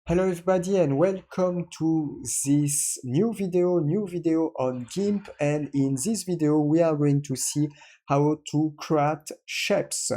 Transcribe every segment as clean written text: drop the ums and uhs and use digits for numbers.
Hello everybody and welcome to this new video on GIMP, and in this video we are going to see how to create shapes.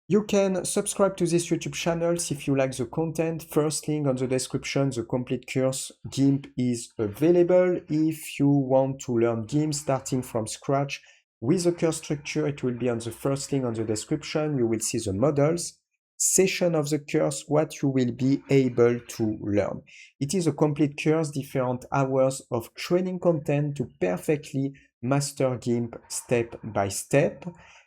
You can subscribe to this YouTube channel if you like the content. First link on the description, the complete course GIMP is available. If you want to learn GIMP starting from scratch with the course structure, it will be on the first link on the description. You will see the models session of the course, what you will be able to learn. It is a complete course, different hours of training content to perfectly master GIMP step by step.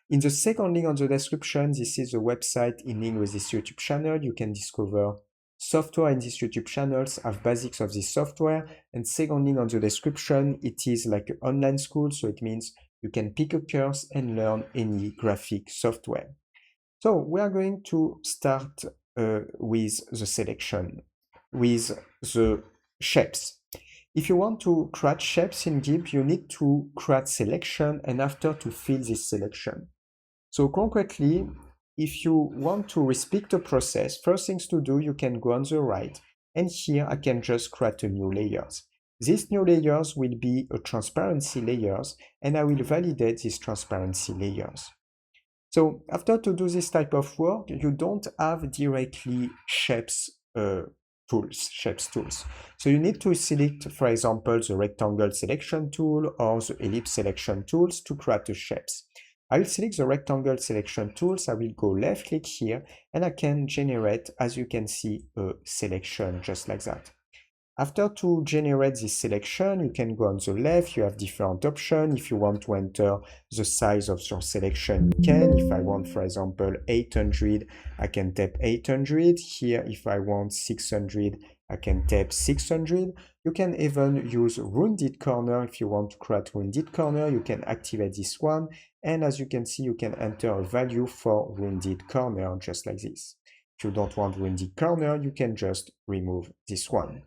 In the second link on the description, this is a website in link with this YouTube channel. You can discover software in this YouTube channels, have basics of this software. And second link on the description, it is like an online school, so it means you can pick a course and learn any graphic software. So we are going to start with the selection, with the shapes. If you want to create shapes in GIMP, you need to create selection and after to fill this selection. So concretely, if you want to respect the process, first things to do, you can go on the right, and here I can just create a new layers. These new layers will be a transparency layers, and I will validate these transparency layers. So after to do this type of work, you don't have directly shapes tools. So you need to select, for example, the rectangle selection tool or the ellipse selection tools to create the shapes. I will select the rectangle selection tools. I will go left click here and I can generate, as you can see, a selection just like that. After to generate this selection, you can go on the left, you have different options. If you want to enter the size of your selection, you can. If I want, for example, 800, I can tap 800. Here, if I want 600, I can tap 600. You can even use rounded corner. If you want to create rounded corner, you can activate this one. And as you can see, you can enter a value for rounded corner, just like this. If you don't want rounded corner, you can just remove this one.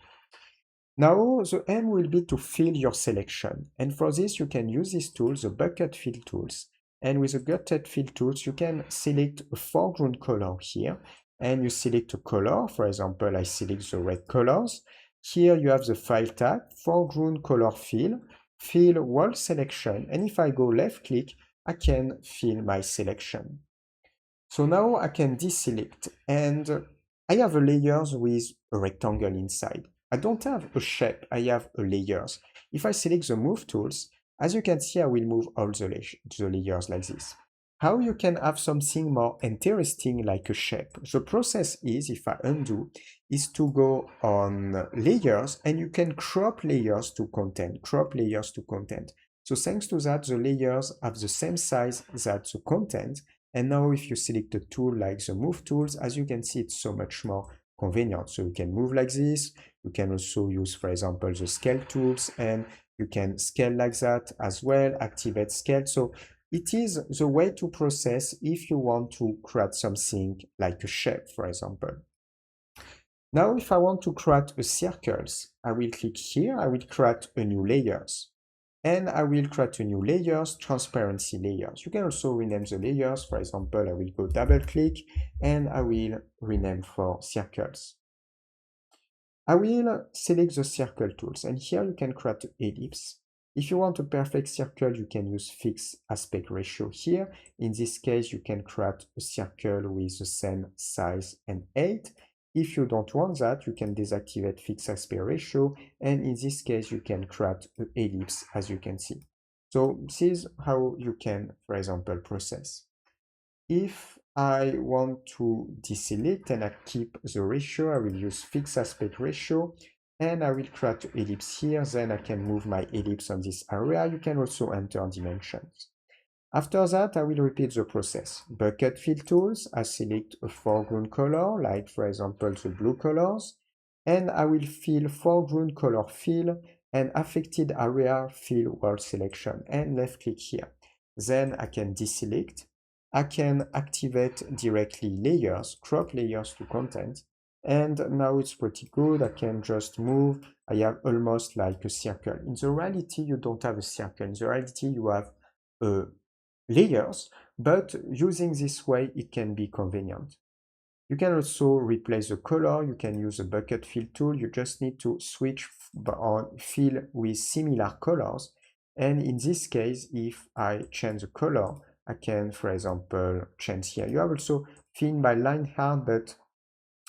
Now, the aim will be to fill your selection. And for this, you can use these tools, the bucket fill tools. And with the bucket fill tools, you can select a foreground color here. And you select a color. For example, I select the red colors. Here you have the file tag, foreground color fill wall selection. And if I go left click, I can fill my selection. So now I can deselect. And I have a layers with a rectangle inside. I don't have a shape, I have a layers. If I select the move tools, as you can see, I will move all the layers like this. How you can have something more interesting like a shape? The process is, if I undo, is to go on layers and you can crop layers to content, So thanks to that, the layers have the same size that the content. And now if you select a tool like the move tools, as you can see, it's so much more convenient. So you can move like this. You can also use, for example, the scale tools, and you can scale like that as well, activate scale. So it is the way to process if you want to create something like a shape, for example. Now, if I want to create a circles, I will click here, I will create a new layers. And I will create a new layers, transparency layers. You can also rename the layers. For example, I will go double click and I will rename for circles. I will select the circle tools, and here you can create an ellipse. If you want a perfect circle, you can use fixed aspect ratio here. In this case, you can create a circle with the same size and height. If you don't want that, you can deactivate fixed aspect ratio, and in this case, you can create an ellipse, as you can see. So this is how you can, for example, process. If I want to deselect and I keep the ratio, I will use fixed aspect ratio and I will create an ellipse here. Then I can move my ellipse on this area. You can also enter dimensions. After that, I will repeat the process. Bucket fill tools, I select a foreground color, like for example the blue colors, and I will fill foreground color fill and affected area fill wall selection and left click here. Then I can deselect. I can activate directly layers, crop layers to content, and now it's pretty good. I can just move. I have almost like a circle. In the reality, you don't have a circle. In the reality, you have a layers, but using this way, it can be convenient. You can also replace the color. You can use a bucket fill tool. You just need to switch on fill with similar colors. And in this case, if I change the color, I can, for example, change here. You have also fill by line art, but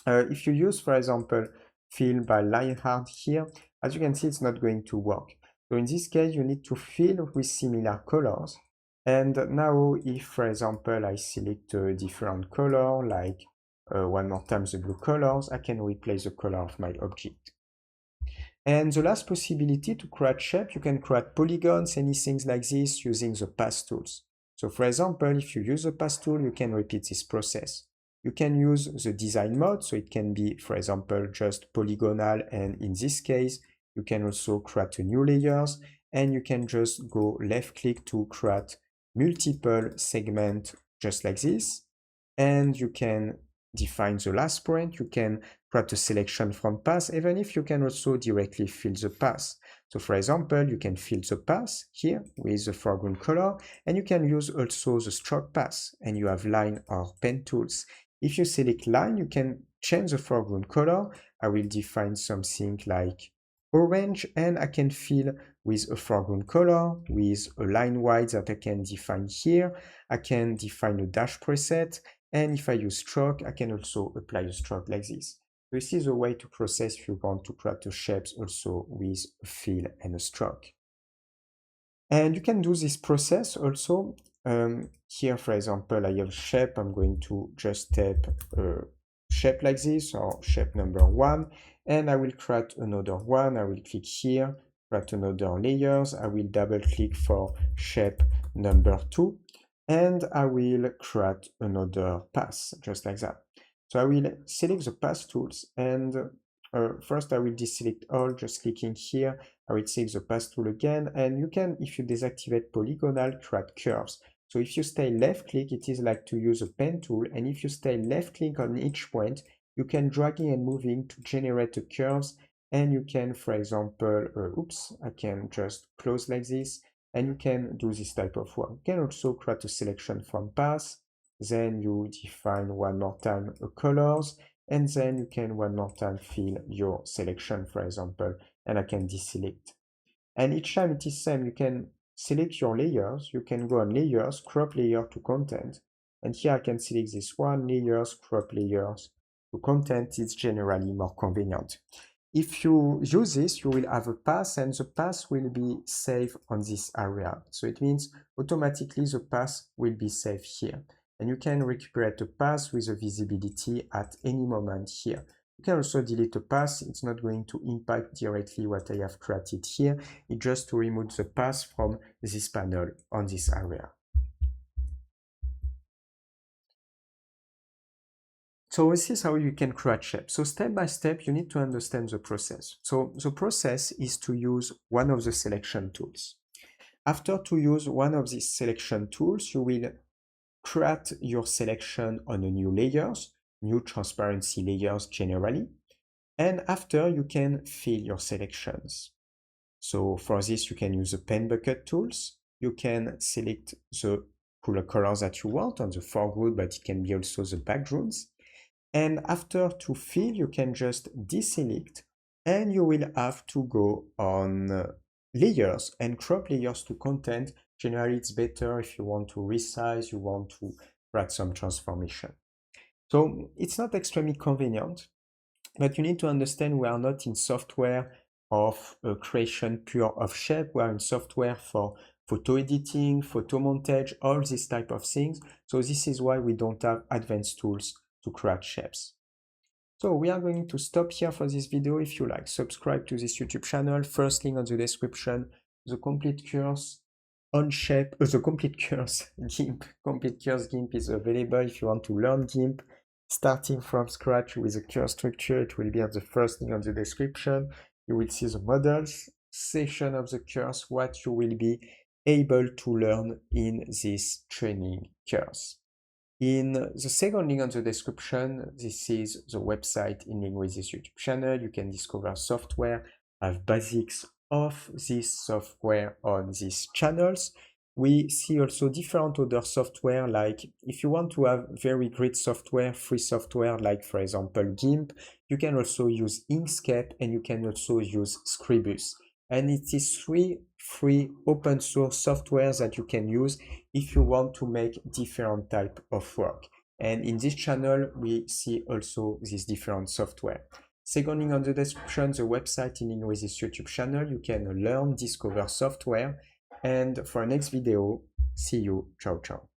if you use, for example, fill by line art here, as you can see, it's not going to work. So in this case, you need to fill with similar colors. And now, if, for example, I select a different color, like one more time the blue colors, I can replace the color of my object. And the last possibility to create shape, you can create polygons, anything like this using the path tools. So for example, if you use the path tool, you can repeat this process. You can use the design mode, so it can be, for example, just polygonal, and in this case, you can also create a new layers, and you can just go left click to create multiple segments just like this, and you can define the last point. You can create a selection from path, even if you can also directly fill the path. So for example, you can fill the path here with the foreground color, and you can use also the stroke path, and you have line or pen tools. If you select line, you can change the foreground color. I will define something like orange, and I can fill with a foreground color, with a line white that I can define here. I can define a dash preset, and if I use stroke, I can also apply a stroke like this. This is a way to process if you want to create the shapes also with a fill and a stroke. And you can do this process also. Here, for example, I have shape. I'm going to just type shape like this, or shape number 1, and I will create another one. I will click here, create another layers. I will double click for shape number 2, and I will create another path, just like that. So I will select the path tools, and first I will deselect all, just clicking here. I will select the path tool again, and you can, if you deactivate polygonal, create curves. So if you stay left click, it is like to use a pen tool, and if you stay left click on each point, you can dragging and moving to generate the curves, and you can, for example, I can just close like this, and you can do this type of work. You can also create a selection from path, then you define one more time colors, and then you can one more time fill your selection, for example, and I can deselect. And each time it is same, you can select your layers, you can go on layers, crop layer to content, and here I can select this one, layers, crop layers to content. It's generally more convenient. If you use this, you will have a path, and the path will be saved on this area. So it means automatically the path will be saved here. And you can recuperate the path with a visibility at any moment here. You can also delete a path. It's not going to impact directly what I have created here. It's just to remove the path from this panel on this area. So this is how you can create shapes. So step by step, you need to understand the process. So the process is to use one of the selection tools. After to use one of these selection tools, you will create your selection on a new layers, new transparency layers generally. And after, you can fill your selections. So for this, you can use the pen bucket tools. You can select the colors that you want on the foreground, but it can be also the backgrounds. And after to fill, you can just deselect, and you will have to go on layers and crop layers to content. Generally, it's better if you want to resize, you want to write some transformation. So it's not extremely convenient, but you need to understand we are not in software of creation pure of shape. We are in software for photo editing, photo montage, all these type of things. So this is why we don't have advanced tools to create shapes. So we are going to stop here for this video. If you like, subscribe to this YouTube channel. First link on the description, the complete course on shape, the complete course GIMP. Complete course GIMP is available if you want to learn GIMP starting from scratch with a course structure. It will be on the first link on the description. You will see the models section of the course, what you will be able to learn in this training course. In the second link on the description, this is the website in link with this YouTube channel. You can discover software, have basics of this software on these channels. We see also different other software, like if you want to have very great software, free software, like for example GIMP, you can also use Inkscape and you can also use Scribus. And it is three free open source softwares that you can use if you want to make different type of work. And in this channel, we see also this different software. Second link on the description, the website in link with this YouTube channel. You can learn, discover software. And for our next video, see you. Ciao, ciao.